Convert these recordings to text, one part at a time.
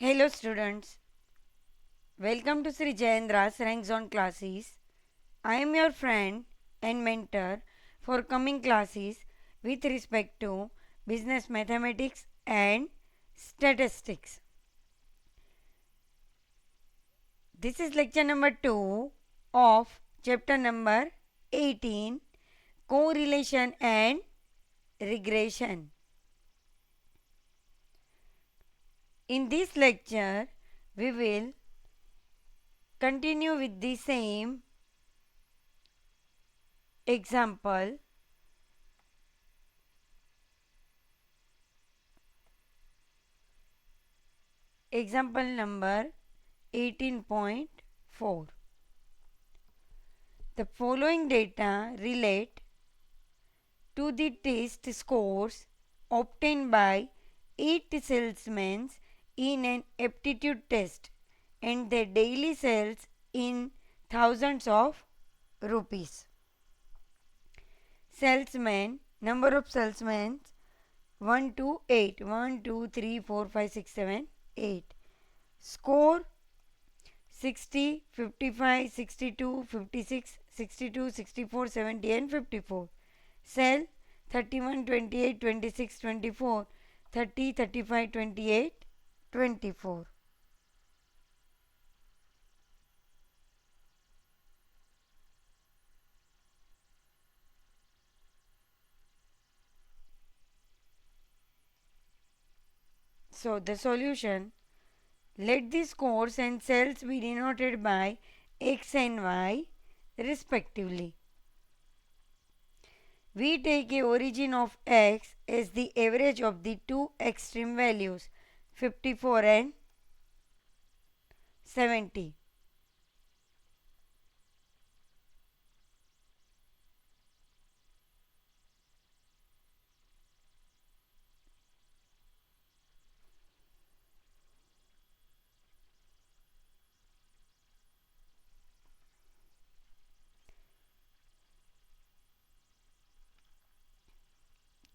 Hello students, welcome to Sri Jayendra's Rank Zone classes. I am your friend and mentor for coming classes with respect to business mathematics and statistics. This is lecture number 2 of chapter number 18, Correlation and Regression. In this lecture, we will continue with the same example. Example number 18.4. The following data relate to the test scores obtained by 8 salesmen in an aptitude test and their daily sales in thousands of rupees. Salesmen, number of salesmen 1 to 8, 1, 2, 3, 4, 5, 6, 7, 8. Score 60, 55, 62, 56, 62, 64, 70 and 54. Cell 31, 28, 26, 24, 30, 35, 28, 24. So the solution, let the scores and cells be denoted by X and Y respectively. We take a origin of X as the average of the two extreme values 54 and 70.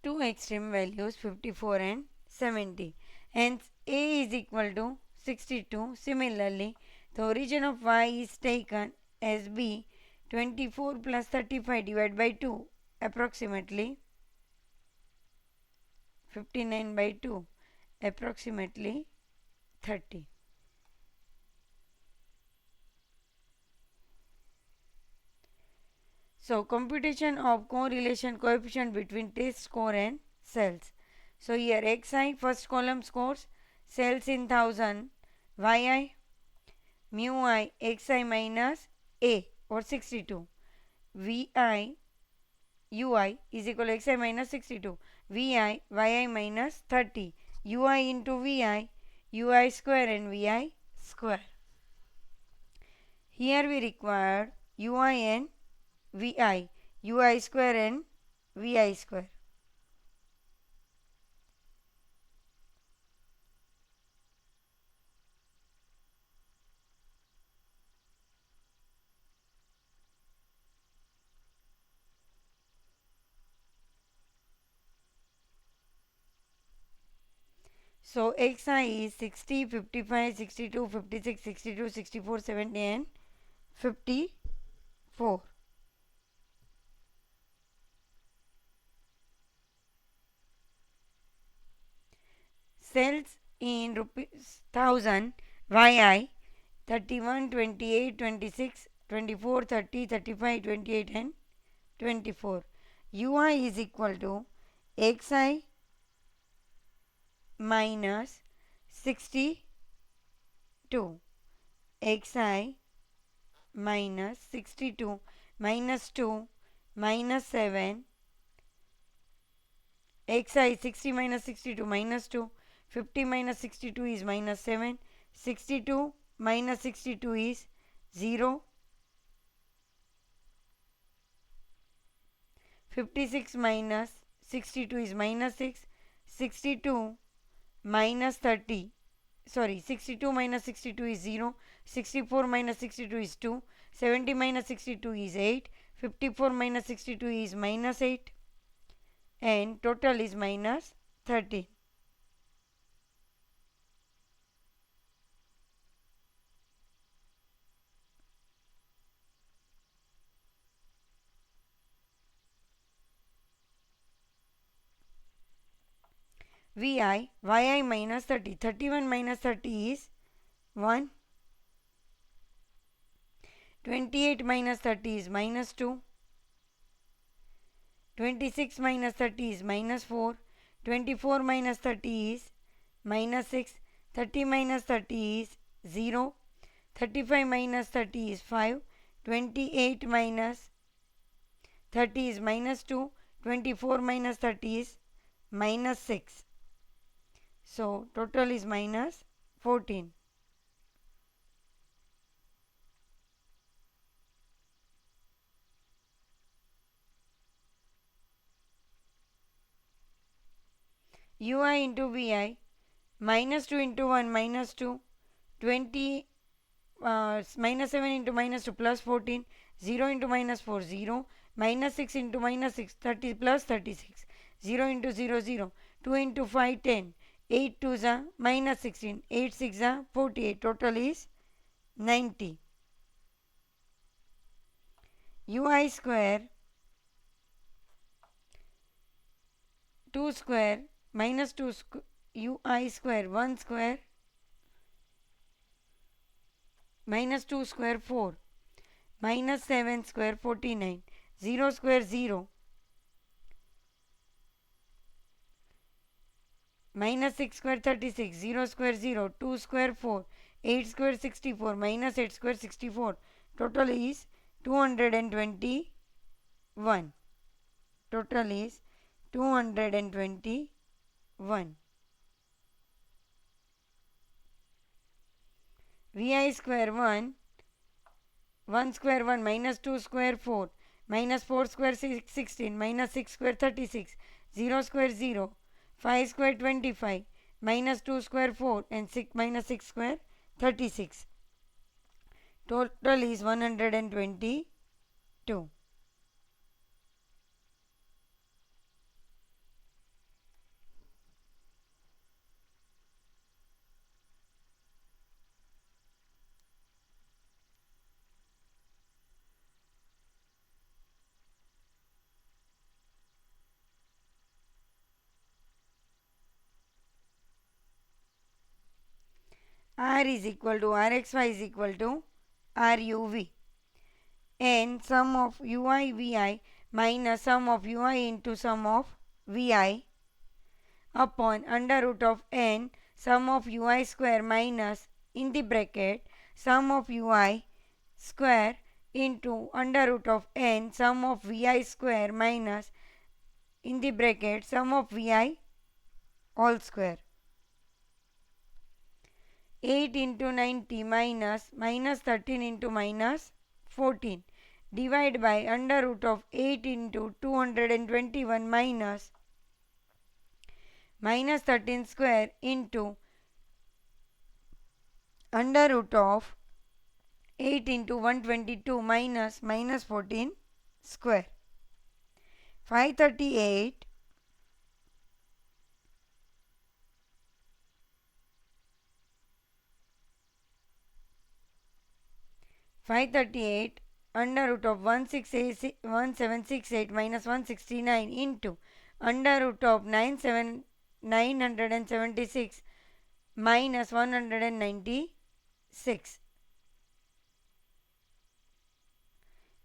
Two extreme values 54 and 70. Hence A is equal to 62. Similarly, the origin of Y is taken as B 24 plus 35 divided by 2, approximately 59 by 2, approximately 30. So computation of correlation coefficient between test score and cells. So here xi, first column scores, cells in 1000, yi mu I xi minus a or 62, vi ui is equal to xi minus 62, vi yi minus 30, ui into vi, ui square and vi square. Here we require ui and vi, ui square and vi square. So xi is 60, 55, 62, 56, 62, 64, 70 and 54. Cells in rupees 1000, yi 31, 28, 26, 24, 30, 35, 28 and 24. ui is equal to xi minus 62, xi minus 62 minus 2 minus 7, xi 60 minus 62 minus 2, 50 minus 62 is minus 7, 62 minus 62 is 0, 56 minus 62 is minus 6, 62 minus 30, sorry, 62 minus 62 is 0, 64 minus 62 is 2, 70 minus 62 is 8, 54 minus 62 is minus 8 and total is minus 13. Vi, yi minus 30. 31 minus 30 is 1. 28 minus 30 is minus 2. 26 minus 30 is minus 4. 24 minus 30 is minus 6. 30 minus 30 is 0. 35 minus 30 is 5. 28 minus 30 is minus 2. 24 minus 30 is minus 6. So total is minus 14. Ui into Vi, minus 2 into 1 minus 2, 20 minus 7 into minus 2 plus 14, 0 into minus 4 0, minus 6 into minus 6 30 plus 36, 0 into 0 0, 2 into 5 10, 8 2 is minus 16, 8 6 is 48, total is 90. Ui square 2 square minus 2 ui square 1 square minus 2 square 4 minus 7 square 49, 0 square 0, minus 6 square 36, 0 square 0, 2 square 4, 8 square 64, minus 8 square 64, total is 221. Total is 221. Vi square 1, 1 square 1, minus 2 square 4, minus 4 square 16, minus 6 square 36, 0 square 0, 5 square 25, minus 2 square 4 and 6 minus 6 square 36. Total is 122. R is equal to Rxy is equal to RUV, and sum of Ui Vi minus sum of Ui into sum of Vi upon under root of n sum of Ui square minus in the bracket sum of Ui square into under root of n sum of Vi square minus in the bracket sum of Vi all square. 8 into 90 minus 13 into minus 14 divide by under root of 8 into 221 minus 13 square into under root of 8 into 122 minus 14 square. 538 under root of 1768 minus 169 into under root of 976 minus 196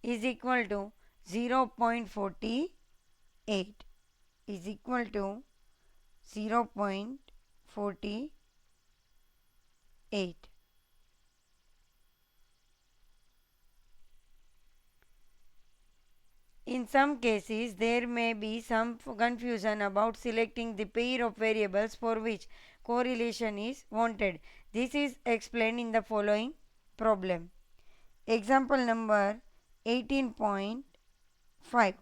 is equal to 0.48 is equal to 0.48. In some cases, there may be some confusion about selecting the pair of variables for which correlation is wanted. This is explained in the following problem. Example number 18.5.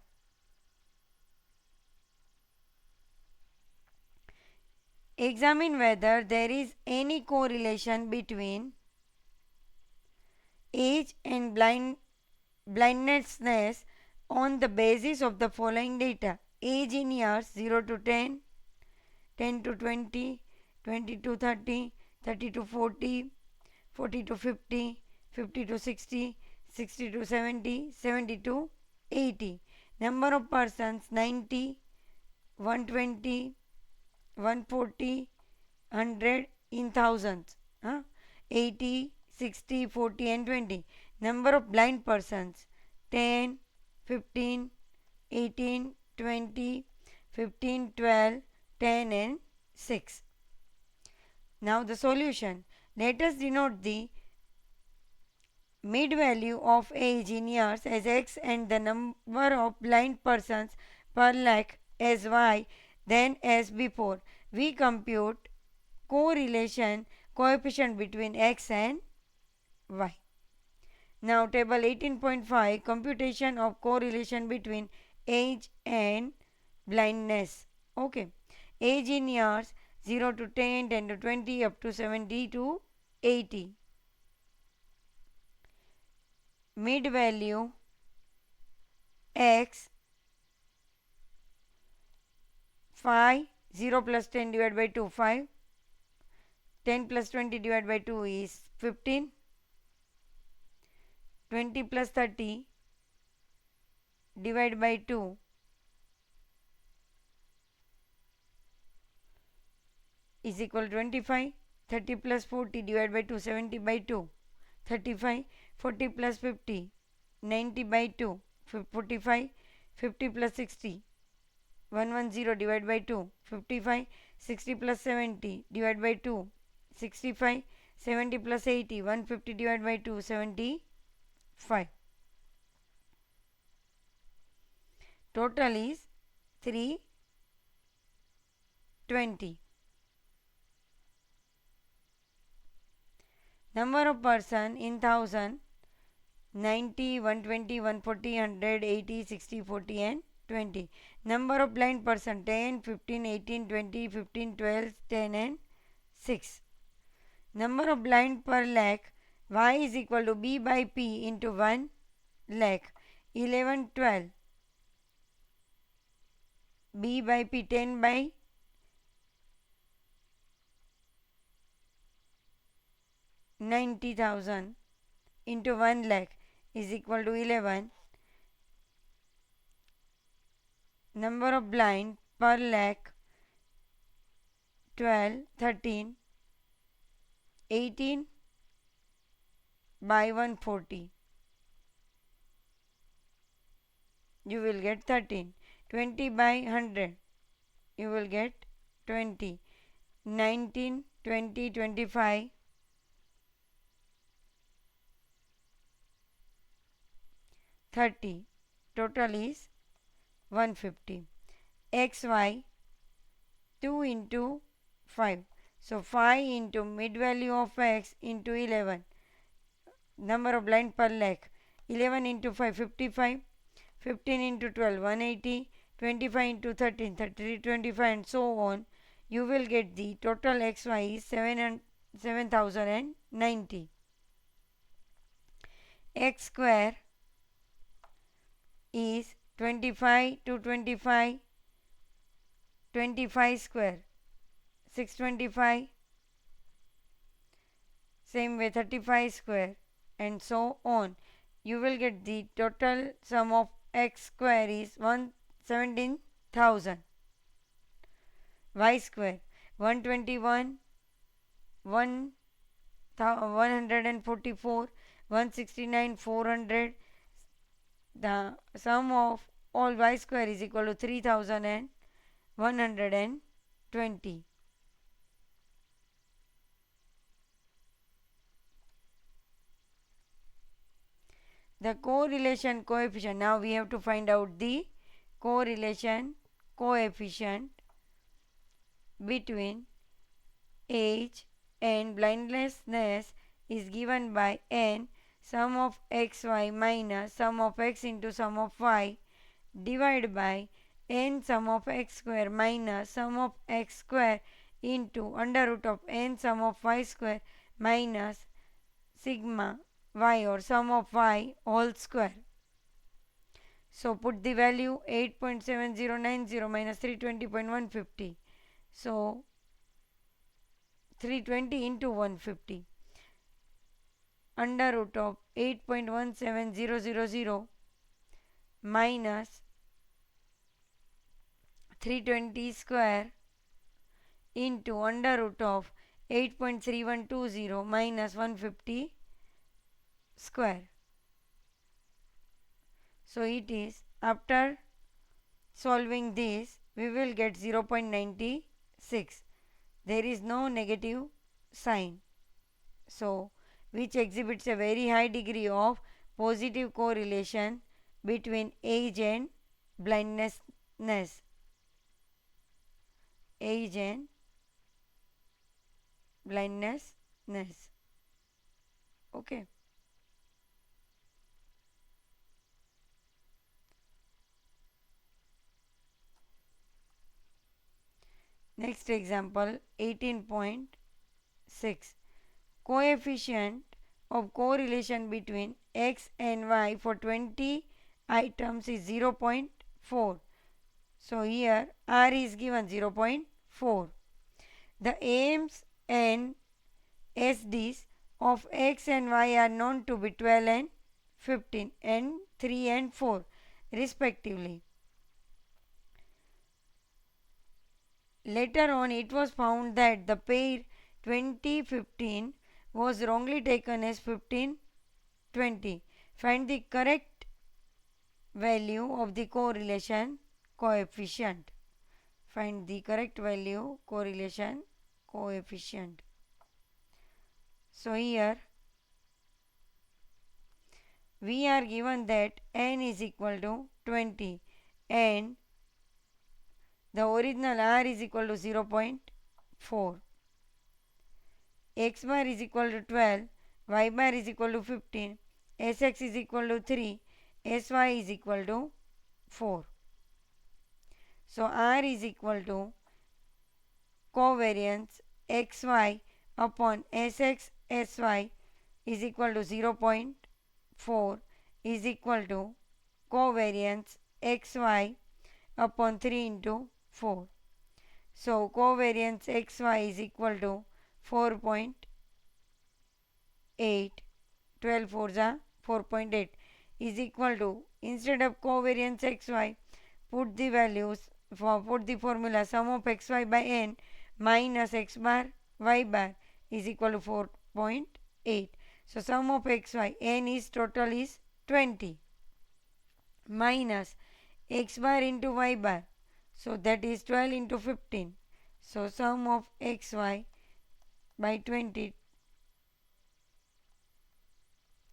Examine whether there is any correlation between age and blindness on the basis of the following data: age in years 0 to 10, 10 to 20, 20 to 30, 30 to 40, 40 to 50, 50 to 60, 60 to 70, 70 to 80. Number of persons 90, 120, 140, 100 in thousands. 80, 60, 40 and 20. Number of blind persons 10, 15, 18, 20, 15, 12, 10 and 6. Now the solution. Let us denote the mid value of age in years as x and the number of blind persons per lakh as y, then as before. We compute correlation coefficient between x and y. Now table 18.5, computation of correlation between age and blindness. Okay, age in years 0 to 10, 10 to 20, up to 70 to 80. Mid value x 5, 0 plus 10 divided by 2, 5, 10 plus 20 divided by 2 is 15, 20 plus 30 divided by 2 is equal to 25, 30 plus 40 divided by 2, 70 by 2, 35, 40 plus 50, 90 by 2, 45, 50 plus 60, 110 divided by 2, 55, 60 plus 70 divided by 2, 65, 70 plus 80, 150 divided by 2, 75. Total is 320. Number of person in thousand 90, 120, 140, 100, 80, 60, 40 and 20. Number of blind person 10, 15, 18, 20, 15, 12, 10 and 6. Number of blind per lakh y is equal to b by p into 1 lakh. 11, 12. B by p 10 by 90,000 into 1 lakh is equal to 11. Number of blind per lakh 12, 13, 18 by 140. You will get 13. 20 by 100. You will get 20. 19, 20, 25. 30. Total is 150. XY 2 into 5. So 5 into mid value of x into 11. Number of blind per lakh. 11 into 5, 55. 15 into 12, 180. 25 into 13, 33, 25 and so on. You will get the total XY is 7090. X square is 25 to 25, 25 square, 625, same way 35 square and so on. You will get the total sum of x square is 117,000. Y square 121, 144, 169, 400. The sum of all y square is equal to 3120. The correlation coefficient. Now we have to find out the correlation coefficient between age and blindness is given by n sum of xy minus sum of x into sum of y divided by n sum of x square minus sum of x square into under root of n sum of y square minus sigma y or sum of y whole square. So put the value 8.7090 minus 320.150. So 320 into 150 under root of 8.17000 minus 320 square into under root of 8.3120 minus 150 square. So it is, after solving this, we will get 0.96. There is no negative sign, so which exhibits a very high degree of positive correlation between age and blindness. Age and blindness. Okay. Next example 18.6. Coefficient of correlation between x and y for 20 items is 0.4. So here R is given 0.4. The AMs and SDs of x and y are known to be 12 and 15 and 3 and 4 respectively. Later on, it was found that the pair 20-15 was wrongly taken as 15-20. Find the correct value of the correlation coefficient. Find the correct value correlation coefficient. So here we are given that n is equal to 20 and the original R is equal to 0.4. X bar is equal to 12, Y bar is equal to 15, Sx is equal to 3, Sy is equal to 4. So R is equal to covariance xy upon Sx Sy is equal to 0.4 is equal to covariance xy upon 3 into 4. So covariance xy is equal to 4.8. 12 fours are 4.8 is equal to, instead of covariance xy, put the values for put the formula sum of xy by n minus x bar y bar is equal to 4.8. So sum of xy, n is total is 20 minus x bar into y bar, so that is 12 into 15. So sum of xy by 20,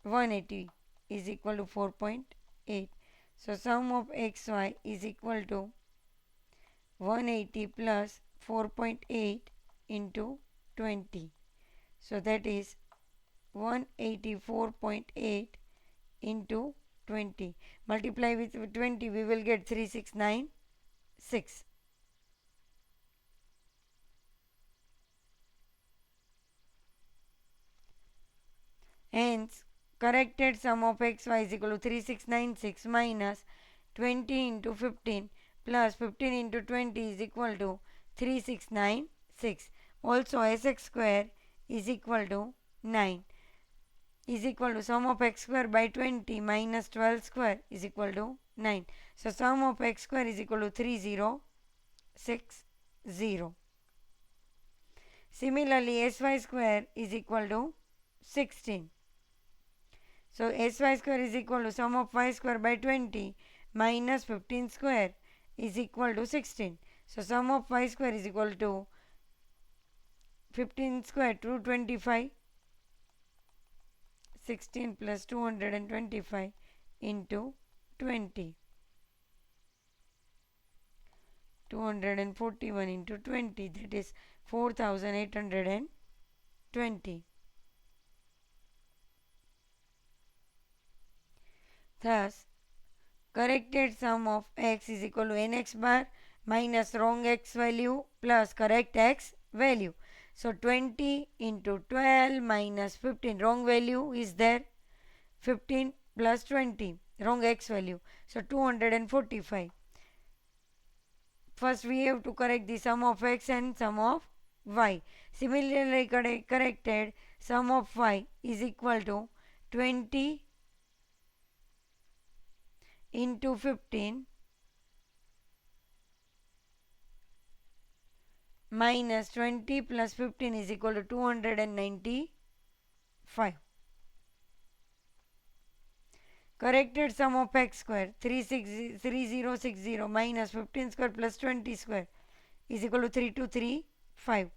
180 is equal to 4.8. So sum of xy is equal to 180 plus 4.8 into 20. So that is 184.8 into 20. Multiply with 20, we will get 3696. Hence, corrected sum of xy is equal to 3696 minus 20 into 15 plus 15 into 20 is equal to 3696. Also, Sx square is equal to 9 is equal to sum of x square by 20 minus 12 square is equal to 9. So sum of x square is equal to 3060. Similarly, sy square is equal to 16. So sy square is equal to sum of y square by 20 minus 15 square is equal to 16. So sum of y square is equal to 15 square 225. 16 plus 225 into 20. 241 into 20, that is 4820. Thus, corrected sum of x is equal to nx bar minus wrong x value plus correct x value. So 20 into 12 minus 15, wrong value is there, 15 plus 20, wrong x value, so 245. First we have to correct the sum of x and sum of y. Similarly corrected sum of y is equal to 20 into 15 minus 20 plus 15 is equal to 295. Corrected sum of x square 3060 minus 15 square plus 20 square is equal to 3235.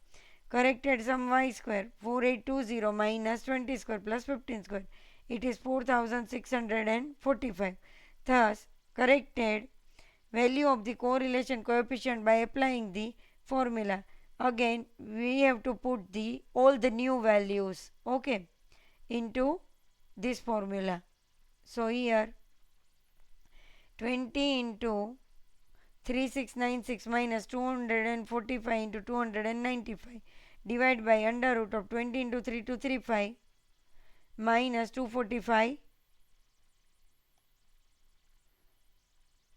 Corrected sum y square 4820 minus 20 square plus 15 square, it is 4645. Thus, corrected value of the correlation coefficient by applying the formula. Again, we have to put the all the new values, okay, into this formula. So here 20 into 3696 minus 245 into 295 divided by under root of 20 into 3235 minus 245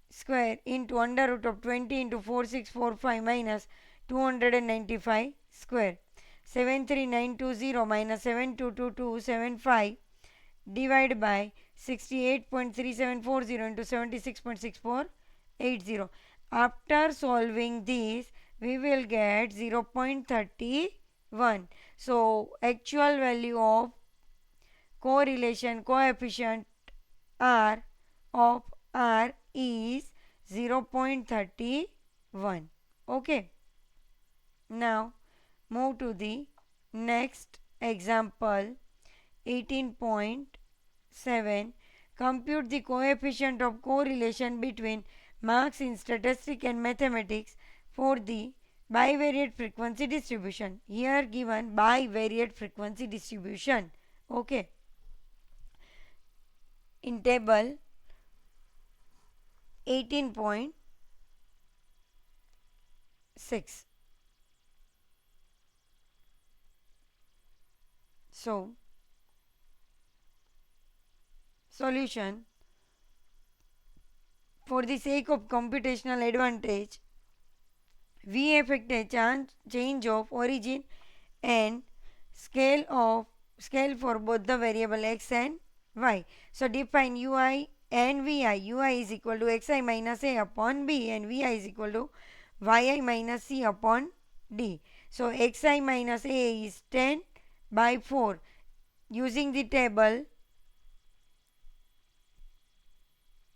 square into under root of 20 into 4645 minus 295 square. 73920 minus 722275 divided by 68.3740 into 76.6480. After solving this, we will get 0.31. So, actual value of correlation coefficient R of R is 0.31. Okay. Now, move to the next example. 18.7. Compute the coefficient of correlation between marks in statistics and mathematics for the bivariate frequency distribution. Here given bivariate frequency distribution. Okay. In table 18.6. So, solution. For the sake of computational advantage, we effect a change of origin and scale for both the variable x and y. So define ui and vi. Ui is equal to xi minus a upon b and vi is equal to yi minus c upon d. So xi minus a is 10 by 4. Using the table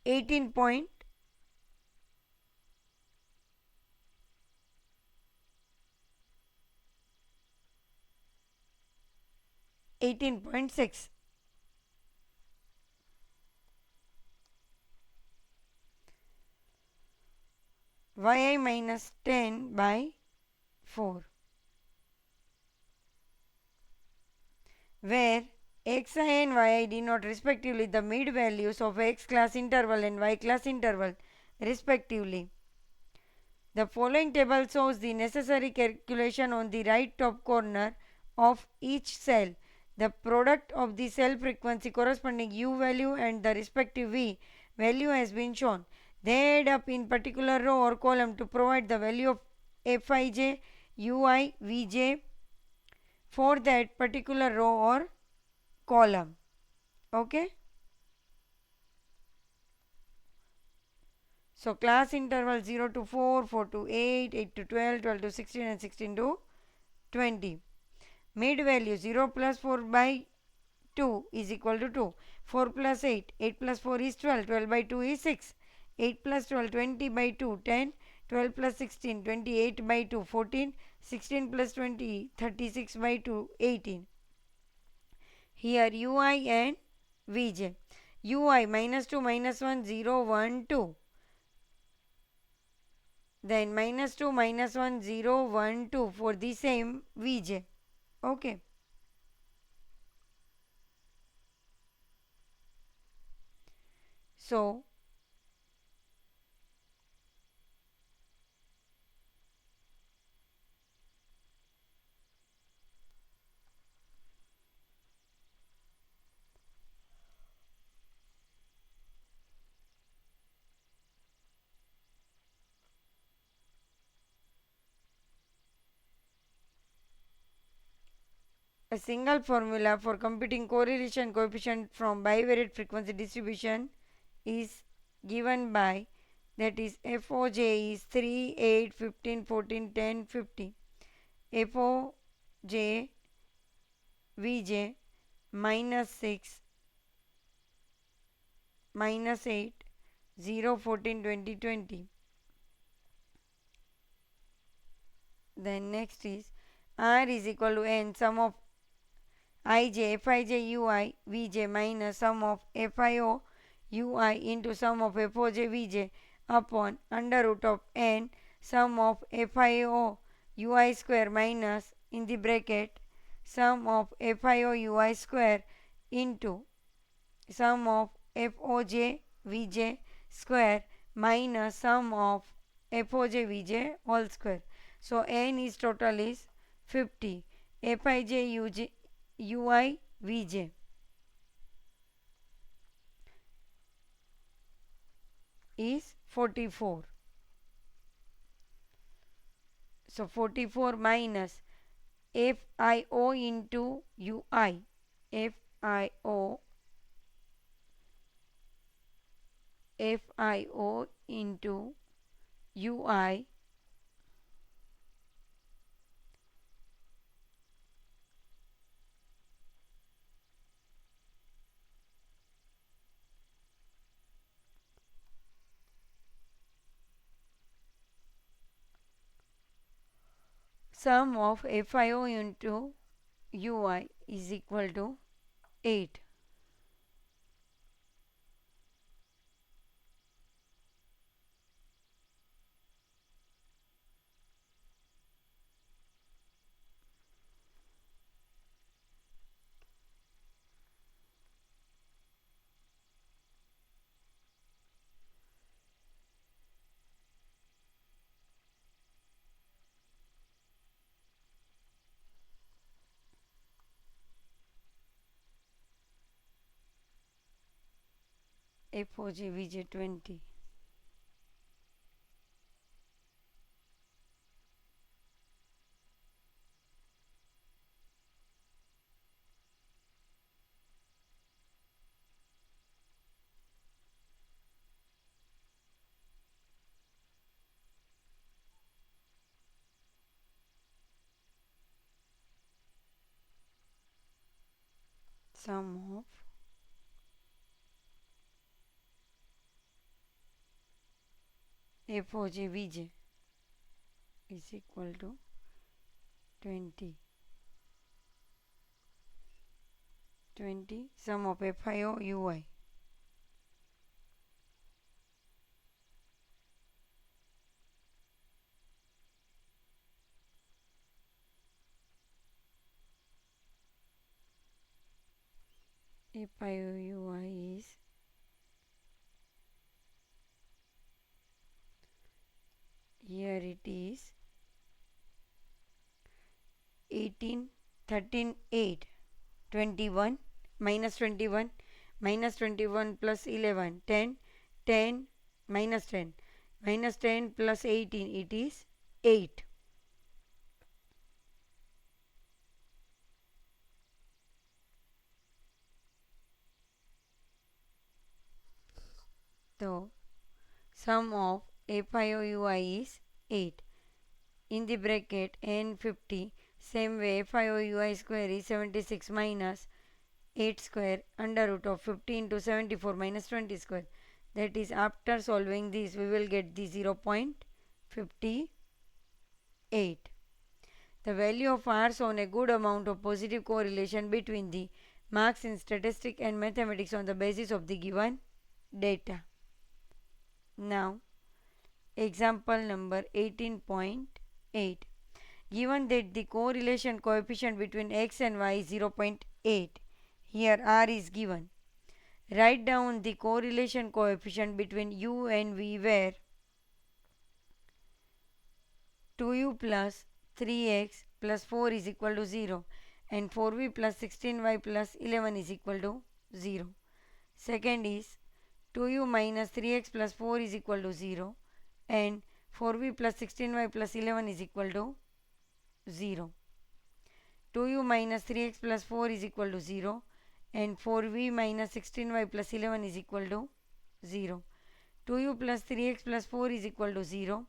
18.6. yi minus 10 by 4, where xi and yi denote respectively the mid values of x class interval and y class interval respectively. The following table shows the necessary calculation on the right top corner of each cell. The product of the cell frequency corresponding u value and the respective v value has been shown. They add up in particular row or column to provide the value of fij, ui, vj for that particular row or column. Okay. So class interval 0 to 4, 4 to 8, 8 to 12, 12 to 16 and 16 to 20. Mid value 0 plus 4 by 2 is equal to 2. 4 plus 8, 8 plus 4 is 12, 12 by 2 is 6. 8 plus 12, 20 by 2, 10. 12 plus 16, 28 by 2, 14. 16 plus 20, 36 by 2, 18. Here ui and vj. Ui minus 2, minus 1, 0, 1, 2. Then minus 2, minus 1, 0, 1, 2 for the same vj. Okay. So, a single formula for computing correlation coefficient from bivariate frequency distribution is given by, that is FOJ is 3, 8, 15, 14, 10, 50. FOJ VJ minus 6 minus 8 0 14 20 20. Then next is R is equal to n sum of ij Fij ui Vj minus sum of Fio ui into sum of Foj Vj upon under root of n sum of Fio ui square minus in the bracket sum of Fio ui square into sum of Foj Vj square minus sum of Foj Vj whole square. So n is total is 50. Fij ui Vj is 44. So 44 minus Fio into ui. Fio into ui sum of Fio into ui is equal to 8. Foj Vj 20. Sum of Foj Vj is equal to 20. 20 sum of Fio ui. Fio ui is here it is 18 13 8 21 minus 21 minus 21 plus 11 10 10 minus 10 minus 10 plus 18 it is 8. So sum of Fio ui is 8 in the bracket n 50. Same way Fio ui square is 76 minus 8 square under root of 50 into 74 minus 20 square. That is, after solving this we will get the 0.58. The value of R shown a good amount of positive correlation between the marks in statistics and mathematics on the basis of the given data. Now example number 18.8. Given that the correlation coefficient between x and y is 0.8, here R is given. Write down the correlation coefficient between u and v where 2u plus 3x plus 4 is equal to 0 and 4v plus 16y plus 11 is equal to 0. Second is 2u minus 3x plus 4 is equal to 0 and 4v plus 16y plus 11 is equal to 0. 2u minus 3x plus 4 is equal to 0 and 4v minus 16y plus 11 is equal to 0. 2u plus 3x plus 4 is equal to 0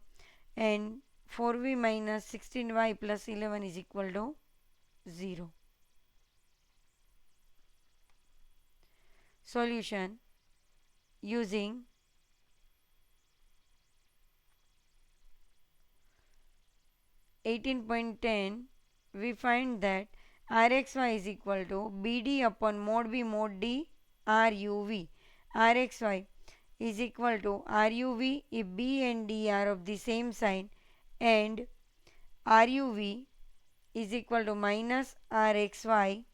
and 4v minus 16y plus 11 is equal to 0. Solution using (18.10), we find that Rxy is equal to Bd upon mod B mod D RUV. Rxy is equal to RUV if B and D are of the same sign, and RUV is equal to minus Rxy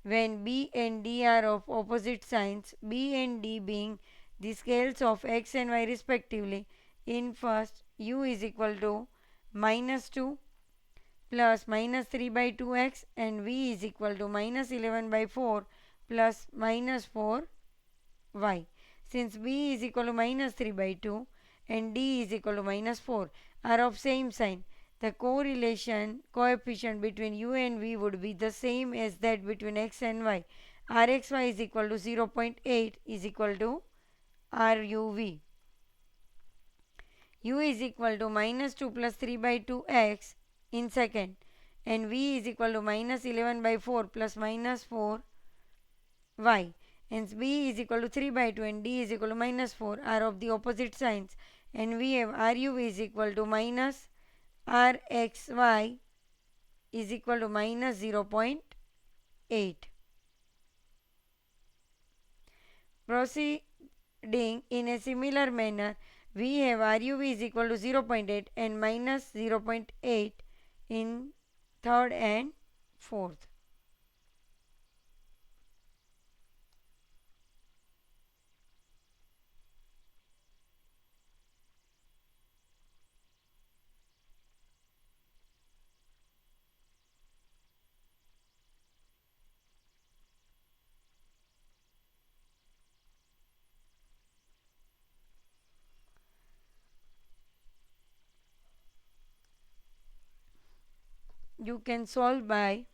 when B and D are of opposite signs, B and D being the scales of x and y respectively. In first, u is equal to minus 2 plus minus 3 by 2x, and v is equal to minus 11 by 4 plus minus 4y. Since b is equal to minus 3 by 2 and d is equal to minus 4 are of same sign, the correlation coefficient between u and v would be the same as that between x and y. Rxy is equal to 0.8 is equal to RUV. U is equal to minus 2 plus 3 by 2x in second, and v is equal to minus 11 by 4 plus minus 4y. Hence b is equal to 3 by 2 and d is equal to minus 4 are of the opposite signs, and we have RUV is equal to minus Rxy is equal to minus 0.8. Proceeding in a similar manner, we have RUV is equal to 0.8 and minus 0.8 in third and fourth. You can solve by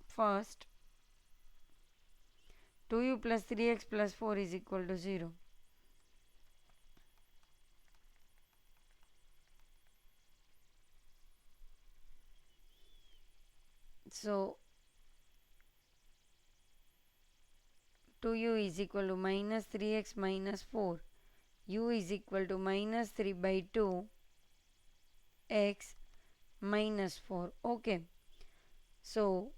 first 2u plus 3x plus 4 is equal to 0. So 2u is equal to minus 3x minus 4. U is equal to minus 3 by 2 x minus 4. Okay. So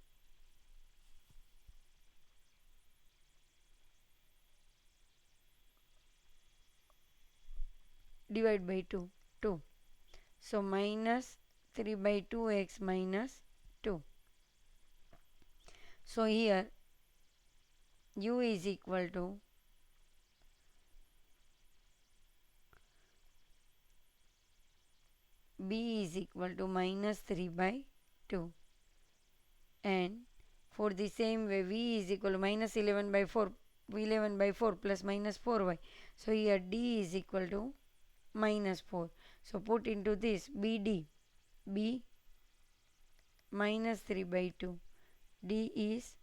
divide by 2. So minus 3 by 2x minus 2. So here u is equal to b is equal to minus 3 by 2, and for the same way v is equal to minus 11 by 4 plus minus 4y. So here d is equal to minus 4. So put into this b minus 3 by 2, d is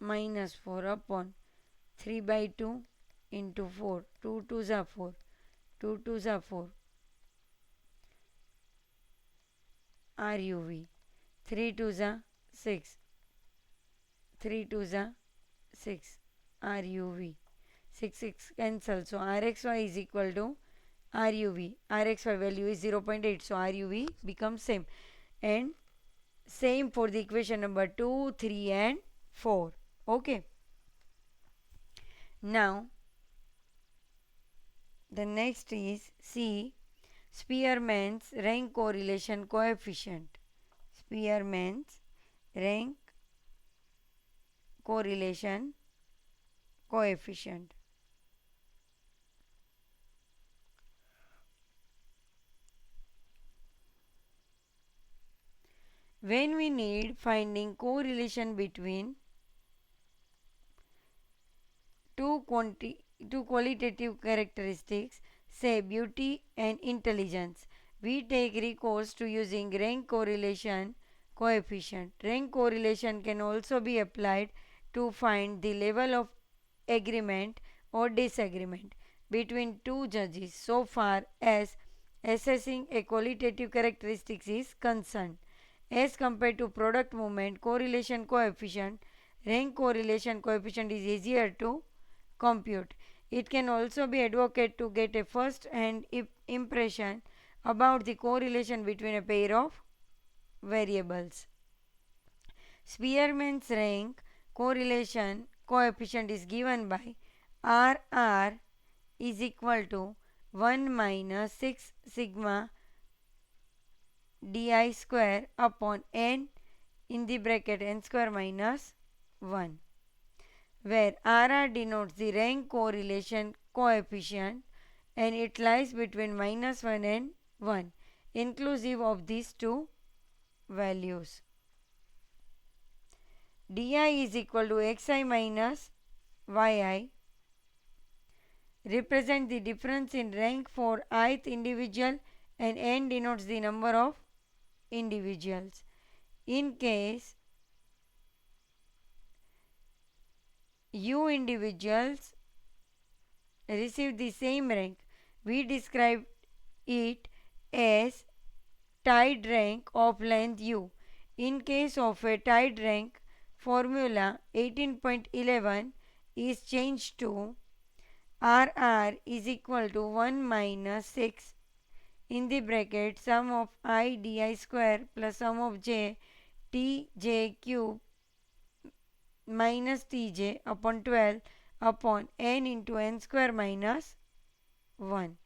minus 4 upon 3 by 2 into 4, 2 2s are 4, 2 2s are 4, RUV, 3 2s are 6, 3 2s are 6, RUV, 6 cancel. So Rxy is equal to RUV. Rxy value is 0.8, so RUV becomes same, and same for the equation number 2, 3 and 4. Okay. Now the next is C, Spearman's rank correlation coefficient. Spearman's rank correlation coefficient. When we need finding correlation between two qualitative characteristics, say beauty and intelligence, we take recourse to using rank correlation coefficient. Rank correlation can also be applied to find the level of agreement or disagreement. between two judges so far as assessing a qualitative characteristics is concerned. As compared to product movement correlation coefficient, rank correlation coefficient is easier to compute. It can also be advocated to get a first hand impression about the correlation between a pair of variables. Spearman's rank correlation coefficient is given by RR is equal to 1 minus 6 sigma di square upon n in the bracket n square minus 1, where RR denotes the rank correlation coefficient and it lies between minus 1 and 1 inclusive of these two values. Di is equal to xi minus yi represent the difference in rank for ith individual and n denotes the number of individuals. In case u individuals receive the same rank, we describe it as tied rank of length u. In case of a tied rank, formula 18.11 is changed to RR is equal to 1 minus 6 in the bracket sum of I di square plus sum of j tj cube minus tj upon 12 upon n into n square minus 1.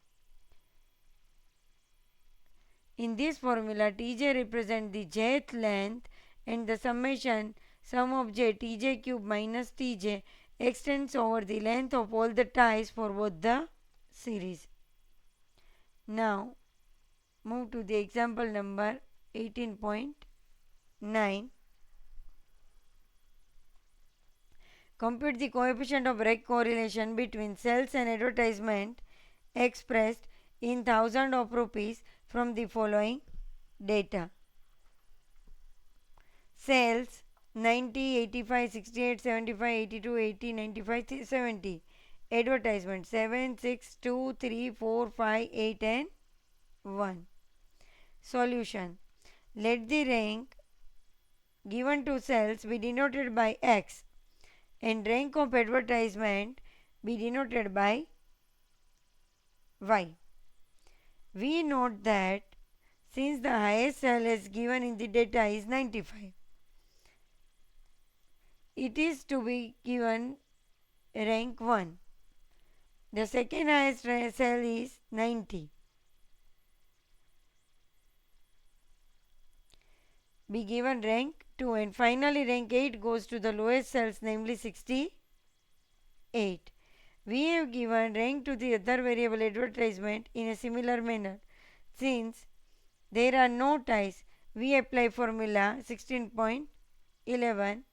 In this formula, tj represents the jth length and the summation sum of j tj cube minus tj extends over the length of all the ties for both the series. Now, move to the example number 18.9. Compute the coefficient of rank correlation between sales and advertisement expressed in thousands of rupees from the following data. Sales 90, 85, 68, 75, 82, 80, 95, 70. Advertisement 7, 6, 2, 3, 4, 5, 8 and 1. Solution. Let the rank given to sales be denoted by X and rank of advertisement be denoted by Y. We note that since the highest sale as given in the data is 95, it is to be given rank 1. The second highest sale is 90. Be given rank 2 and finally rank 8 goes to the lowest sales, namely 68. We have given rank to the other variable advertisement in a similar manner. Since there are no ties, we apply formula 16.11,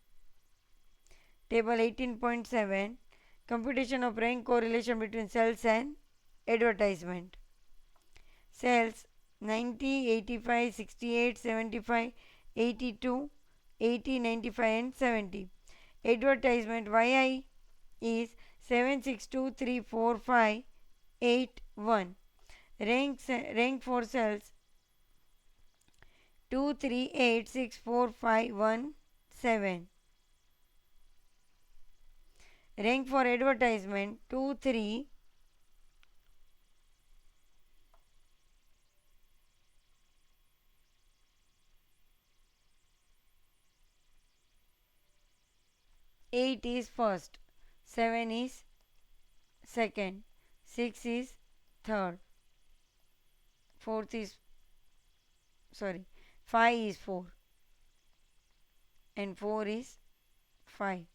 table 18.7, computation of rank correlation between sales and advertisement. Sales 90, 85, 68, 75, 82, 80, 95 and 70. Advertisement yi is 7, 6, 2, 3, 4, 5, 8, 1. Rank for sales 2, 3, 8, 6, 4, 5, 1, 7. Rank for advertisement 2, 3, 8 is first, 7 is second, 6 is third, 5 is 4 and 4 is 5,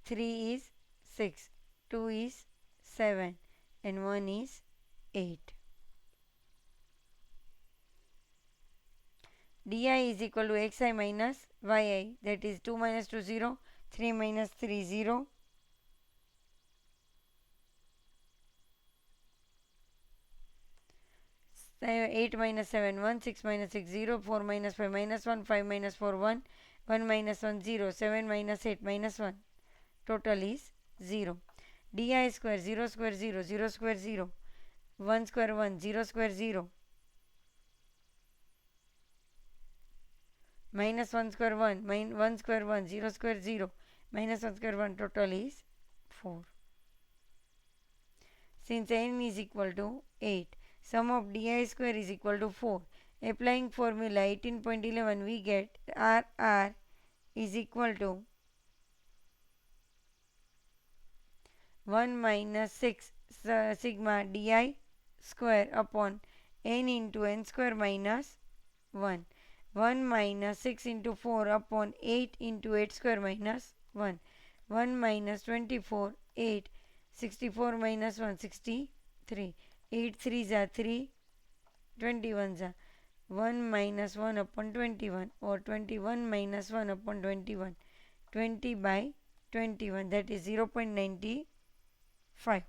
3 is 6, 2 is 7 and 1 is 8. Di is equal to xi minus yi, that is 2 minus 2 0, 3 minus 3 0, 8 minus 7 1, 6 minus 6 0, 4 minus 5 minus 1, 5 minus 4 1, 1 minus 1 0, 7 minus 8 minus 1. Total is 0. di square 0 square 0 0 square 0 1 square 1 0 square 0 minus 1 square 1 1 square 1 0 square 0 minus 1 square 1 total is 4. Since n is equal to 8, sum of di square is equal to 4. Applying formula 18.11, we get RR is equal to 1 minus 6 sigma di square upon n into n square minus 1. 1 minus 6 into 4 upon 8 into 8 square minus 1. 1 minus 24, 8. 64 minus 1, 63. 8 3s are 3, 21s are 1 minus 1 upon 21, or 21 minus 1 upon 21. 20 by 21, that is 0.95.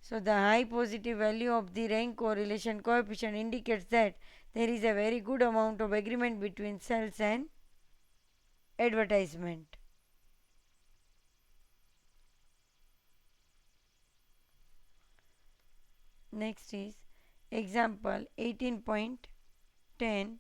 So the high positive value of the rank correlation coefficient indicates that there is a very good amount of agreement between sales and advertisement. Next is example 18.10.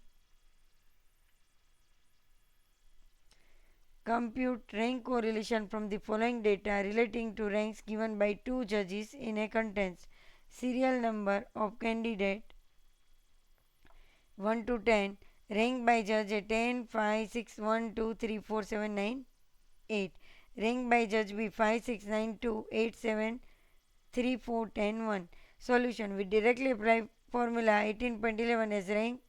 Compute rank correlation from the following data relating to ranks given by two judges in a contest. Serial number of candidate 1 to 10, rank by judge at 10, 5, 6, 1, 2, 3, 4, 7, 9, 8. Rank by judge B 5, 6, 9, 2, 8, 7, 3, 4, 10, 1. Solution. We directly apply formula 18.11 as rank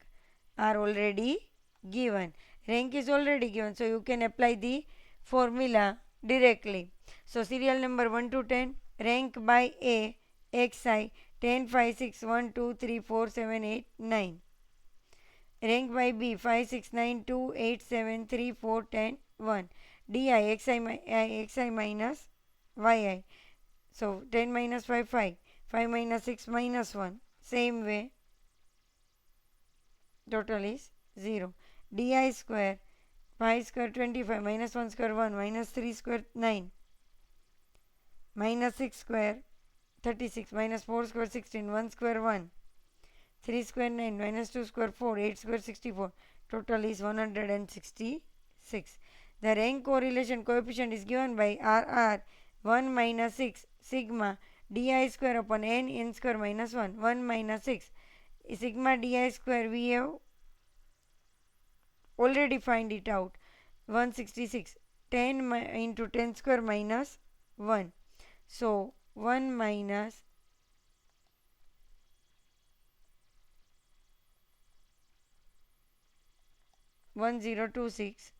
are already given. Rank is already given, so you can apply the formula directly. So serial number 1 to 10, rank by A, xi 10, 5, 6, 1, 2, 3, 4, 7, 8, 9. Rank by B 5, 6, 9, 2, 8, 7, 3, 4, 10, 1. Di xi minus yi. So 10 minus 5, 5. 5 minus 6 minus 1. Same way, total is 0. Di square 5 square 25 minus 1 square 1 minus 3 square 9 minus 6 square 36 minus 4 square 16 1 square 1 3 square 9 minus 2 square 4 8 square 64. Total is 166. The rank correlation coefficient is given by RR 1 minus 6 sigma di square upon n square minus 1. 1 minus 6 sigma di square, we have already find it out, 166. 10 into 10 square minus 1. So 1 minus 1026,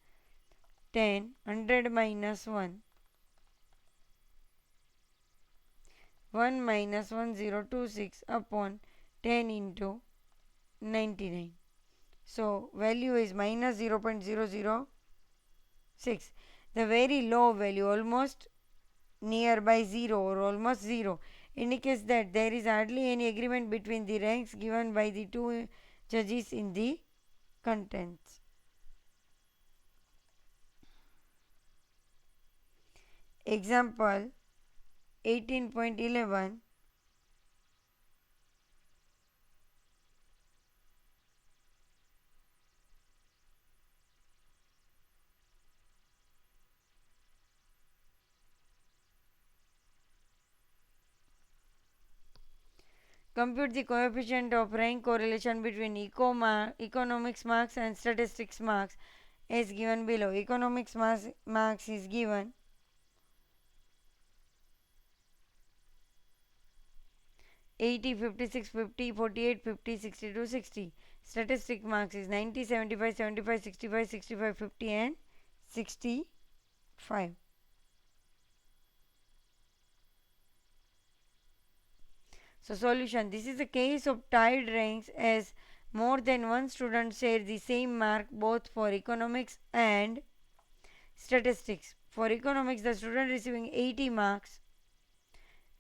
10, 100 minus 1. 1 minus 1026 upon 10 into 99. So value is minus 0.006. The very low value, almost nearby 0 or almost 0, indicates that there is hardly any agreement between the ranks given by the two judges in the contents. Example 18.11. Compute the coefficient of rank correlation between economics marks and statistics marks as given below. Economics marks is given 80, 56, 50, 48, 50, 62, 60. Statistic marks is 90, 75, 75, 65, 65, 50 and 65. So solution. This is a case of tied ranks as more than one student share the same mark both for economics and statistics. For economics, the student receiving 80 marks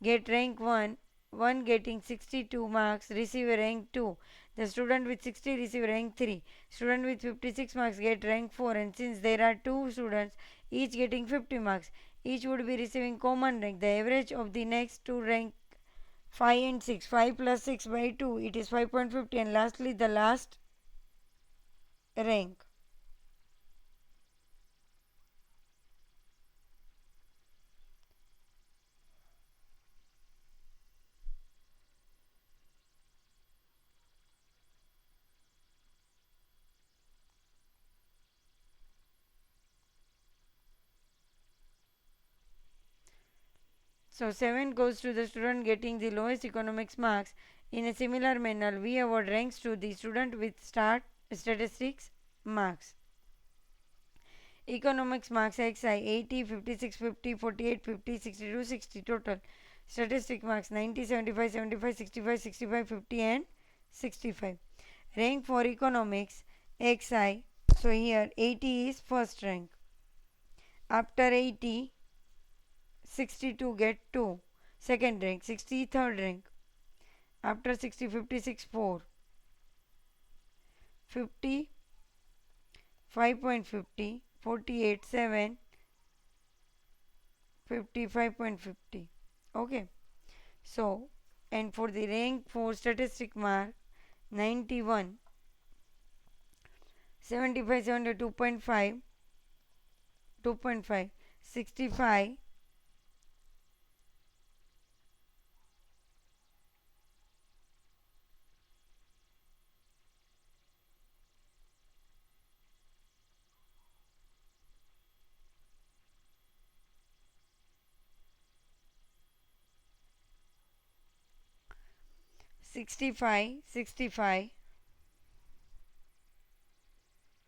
get rank 1 one getting 62 marks receive rank 2. The student with 60 receive rank 3. Student with 56 marks get rank 4, and since there are two students each getting 50 marks, each would be receiving common rank. The average of the next two rank 5 and 6. 5 plus 6 by 2, it is 5.50, and lastly the last rank. So 7 goes to the student getting the lowest economics marks. In a similar manner, we award ranks to the student with statistics marks. Economics marks XI 80, 56, 50, 48, 50, 62, 60 total. Statistic marks 90, 75, 75, 65, 65, 50 and 65. Rank for economics XI. So here 80 is first rank. After 80, 62 get 2. Second rank. 60 third rank. After 60, 56 4. 50 5.50. 48 7. 55.50. Okay. So, and for the rank for statistic mark 91, 75 72.5, 2.5, 65, 65, 65,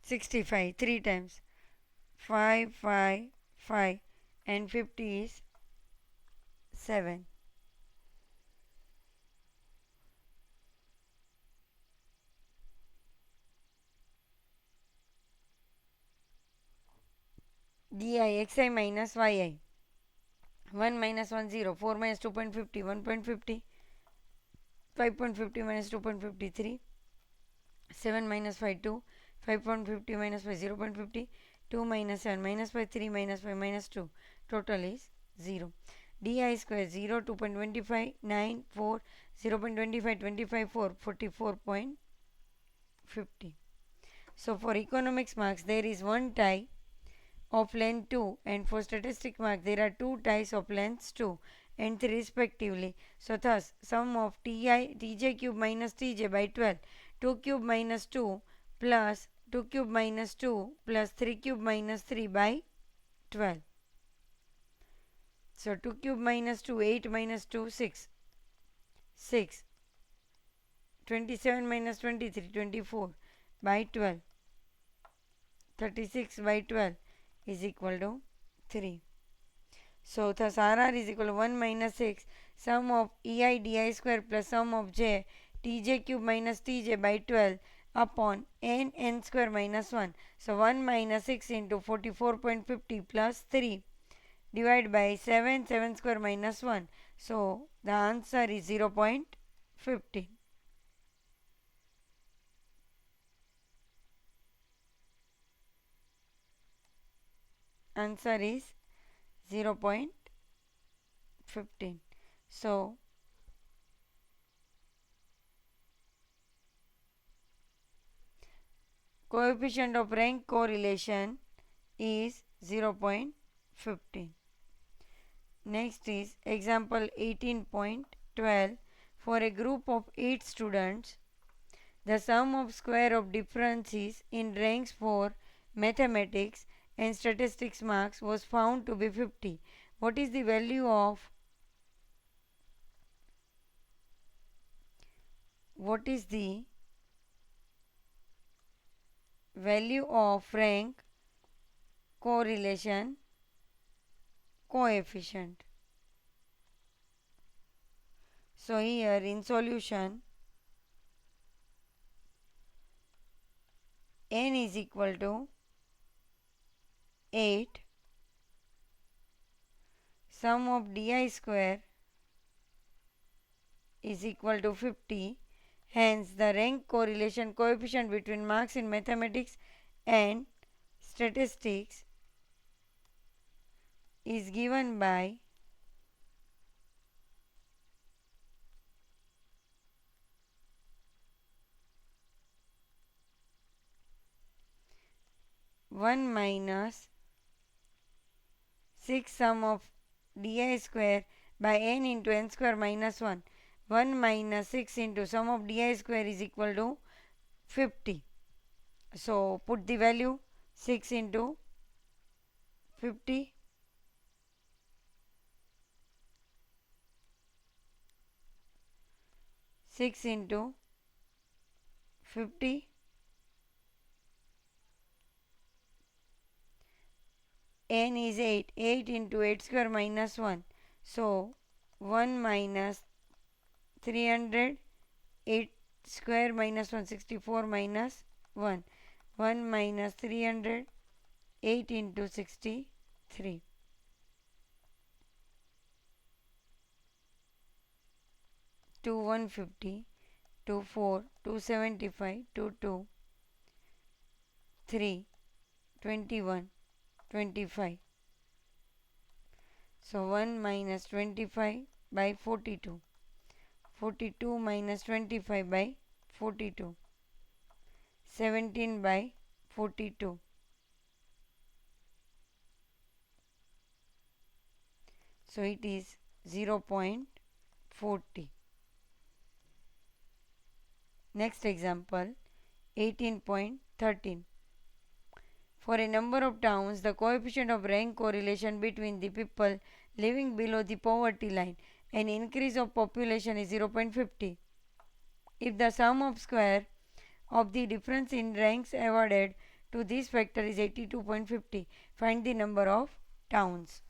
65 3 times, 5 5 5, and 50 is 7. Di xi minus yi. 1 minus 1 0. 4 minus 2.50 1.50. 5.50 minus 2.53. 7 minus 5 2. 5.50 minus 5 0.50. 2 minus 7 minus 5 3 minus 5 minus 2. Total is 0. Di square 0 2.25 9 4 0.25 25 4 44.50. So for economics marks there is one tie of length 2, and for statistic mark there are two ties of lengths 2 and 3 respectively. So thus sum of tj cube minus tj by 12, 2 cube minus 2 plus 2 cube minus 2 plus 3 cube minus 3 by 12. So 2 cube minus 2 8 minus 2 6, 6, 27 minus 23 24 by 12, 36 by 12 is equal to 3. So thus RR is equal to 1 minus 6 sum of EI di square plus sum of j tj cube minus tj by 12 upon n square minus 1. So 1 minus 6 into 44.50 plus 3 divided by 7 7 square minus 1. So the answer is 0.15. Answer is 0.15. So coefficient of rank correlation is 0.15. Next is example 18.12. For a group of 8 students, the sum of square of differences in ranks for mathematics and statistics marks was found to be 50. What is the value of rank correlation coefficient? So here in solution n is equal to 8 sum of di square is equal to 50. Hence, the rank correlation coefficient between marks in mathematics and statistics is given by 1 minus 6 sum of di square by n into n square minus 1. 1 minus 6 into sum of di square is equal to 50. So put the value 6 into 50. 6 into 50. N is 8. 8 into 8 square minus 1. So 1 minus 300. 8 square minus 164 minus 1. 1 minus 300. 8 into 63. 2 150. 2 4. 275. 2 2. 3. 21. 25. So 1 minus 25 by 42. 42 minus 25 by 42. 17 by 42. So it is 0.40. Next example, 18.13. For a number of towns, the coefficient of rank correlation between the people living below the poverty line and increase of population is 0.50. If the sum of square of the difference in ranks awarded to this factor is 82.50, find the number of towns.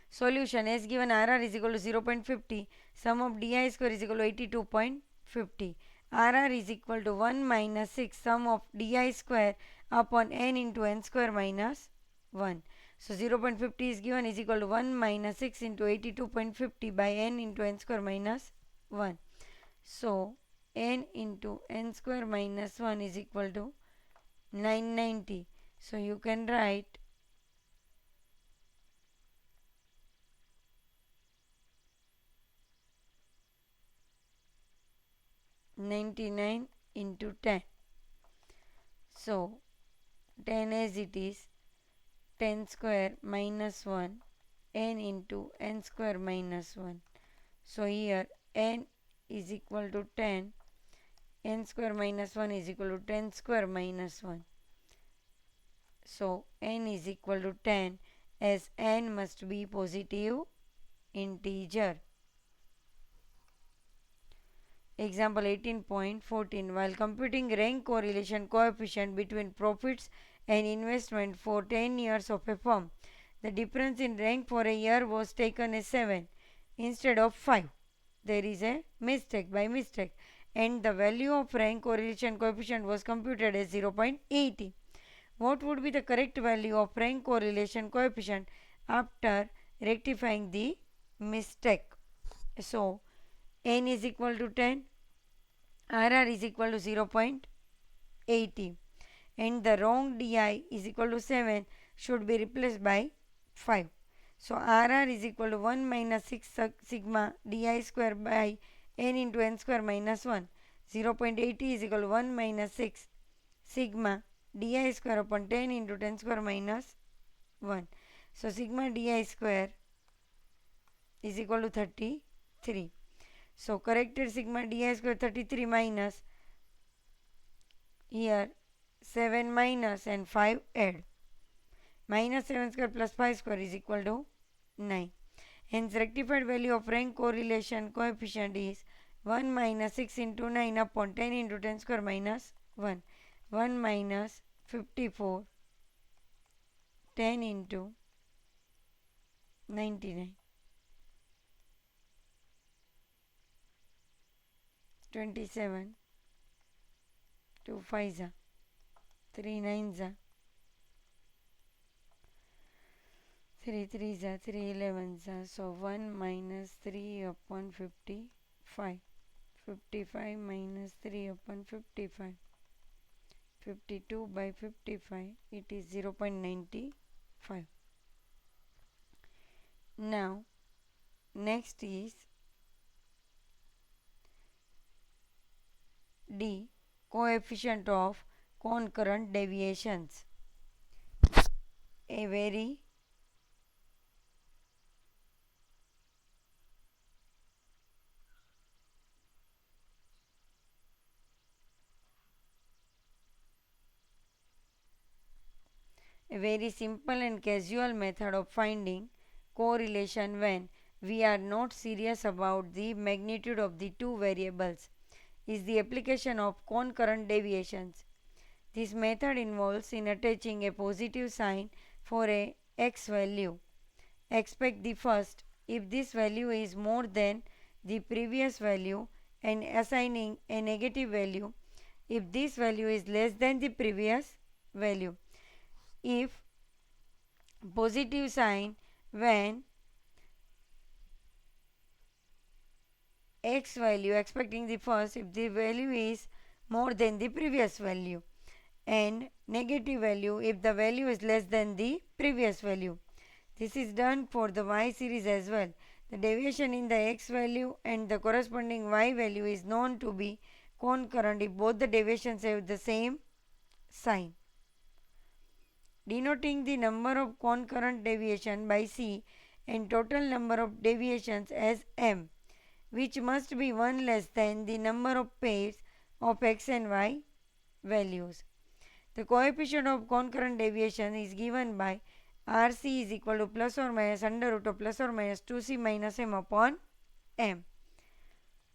Solution: as given, RR is equal to 0.50, sum of di square is equal to 82.50. RR is equal to 1 minus 6 sum of di square upon n into n square minus 1. So 0.50 is given is equal to 1 minus 6 into 82.50 by n into n square minus 1. So n into n square minus 1 is equal to 990. So you can write 99 into 10. So 10 as it is, 10 square minus 1, n into n square minus 1. So here n is equal to 10, n square minus 1 is equal to 10 square minus 1. So n is equal to 10 as n must be positive integer. Example 18.14. While computing rank correlation coefficient between profits and investment for 10 years of a firm, the difference in rank for a year was taken as 7 instead of 5. There is a mistake by mistake, and the value of rank correlation coefficient was computed as 0.80. What would be the correct value of rank correlation coefficient after rectifying the mistake? So n is equal to 10, RR is equal to 0.80, and the wrong di is equal to 7 should be replaced by 5. So RR is equal to 1 minus 6 sigma di square by n into n square minus 1. 0.80 is equal to 1 minus 6 sigma di square upon 10 into 10 square minus 1. So sigma di square is equal to 33. So corrected sigma di square 33 minus, here 7 minus and 5 add. Minus 7 square plus 5 square is equal to 9. Hence rectified value of rank correlation coefficient is 1 minus 6 into 9 upon 10 into 10 square minus 1. 1 minus 54, 10 into 99. 27, 2 5s, 3 9s, 3 3s, 3 11s. So 1 minus 3 upon 50 5. 55 minus 3 upon 55. 52 by 55, it is 0.95. Now next is D, coefficient of concurrent deviations. A very simple and casual method of finding correlation when we are not serious about the magnitude of the two variables is the application of concurrent deviations. This method involves in attaching a positive sign for a x value. Expect the first if this value is more than the previous value and assigning a negative value if this value is less than the previous value. If positive sign when x value, expecting the first if the value is more than the previous value, and negative value if the value is less than the previous value. This is done for the y series as well. The deviation in the x value and the corresponding y value is known to be concurrent if both the deviations have the same sign. Denoting the number of concurrent deviation by C and total number of deviations as M, which must be one less than the number of pairs of x and y values. The coefficient of concurrent deviation is given by RC is equal to plus or minus under root of plus or minus 2C minus M upon M.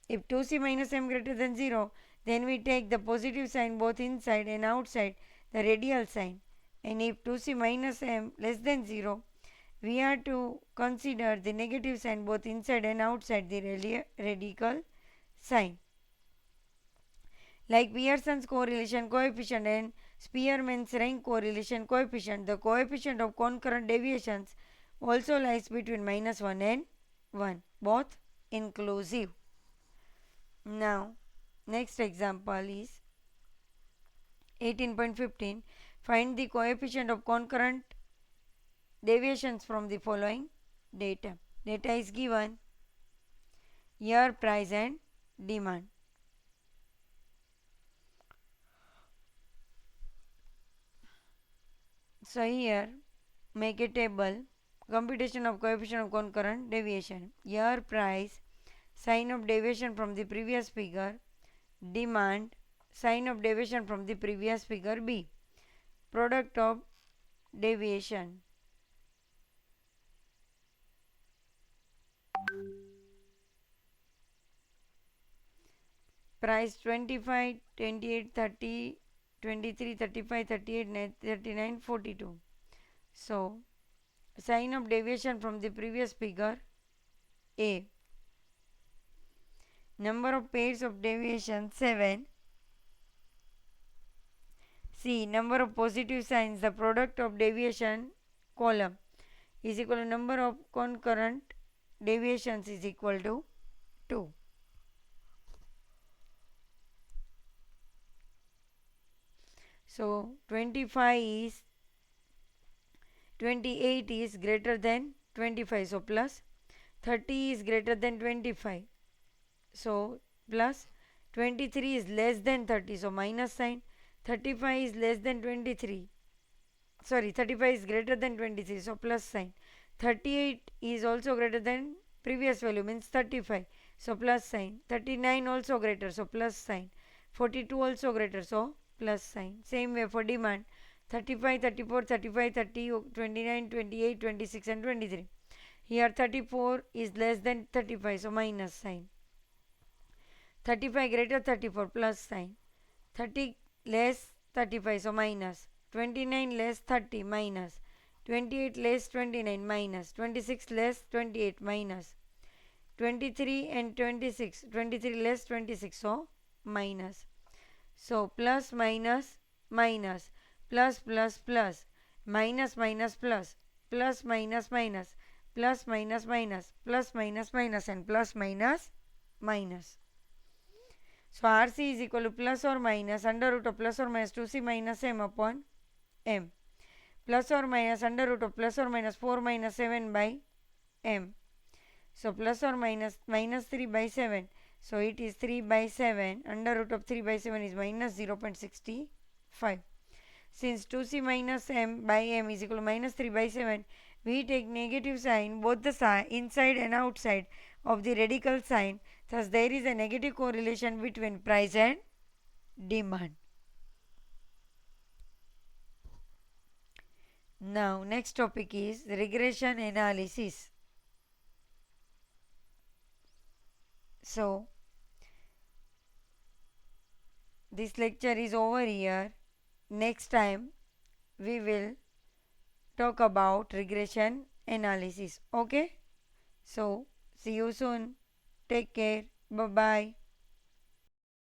If 2C minus M greater than 0, then we take the positive sign both inside and outside the radial sign. And if 2C minus M less than 0, we are to consider the negative sign both inside and outside the radical sign. Like Pearson's correlation coefficient and Spearman's rank correlation coefficient, the coefficient of concurrent deviations also lies between -1 and 1, both inclusive. Now, next example is 18.15. Find the coefficient of concurrent deviations from the following data. Data is given: year, price and demand. So here make a table, computation of coefficient of concurrent deviation, year, price, sign of deviation from the previous figure, demand, sign of deviation from the previous figure B, product of deviation. Price 25, 28, 30, 23, 35, 38, 39, 42. So, sign of deviation from the previous figure A. Number of pairs of deviation 7. C. Number of positive signs, the product of deviation column is equal to number of concurrent deviations is equal to 2. So 28 is greater than 25, so plus 30 is greater than 25, so plus 23 is less than 30, so minus sign. 35 is less than 23, sorry, 35 is greater than 23, so plus sign. 38 is also greater than previous value, means 35, so plus sign. 39 also greater, so plus sign. 42 also greater, so plus sign. Same way for demand: 35, 34, 35, 30, 29, 28, 26 and 23. Here 34 is less than 35, so minus sign. 35 greater 34, plus sign. 30 less 35, so minus. 29 less 30, minus. 28 less 29, minus. 26 less 28, minus. 23 and 26, 23 less 26, so minus. So plus minus minus, plus plus plus, minus minus plus, plus minus minus, plus minus minus, plus minus minus and plus minus minus. So RC is equal to plus or minus under root of plus or minus 2C minus m upon m, plus or minus under root of plus or minus 4 minus 7 by m. So plus or minus minus 3 by 7. So it is 3 by 7. Under root of 3 by 7 is minus 0.65. Since 2c minus m by m is equal to minus 3 by 7, we take negative sign both the side inside and outside of the radical sign. Thus there is a negative correlation between price and demand. Now next topic is regression analysis. So this lecture is over here. Next time we will talk about regression analysis. Okay, so see you soon. Take care. Bye bye.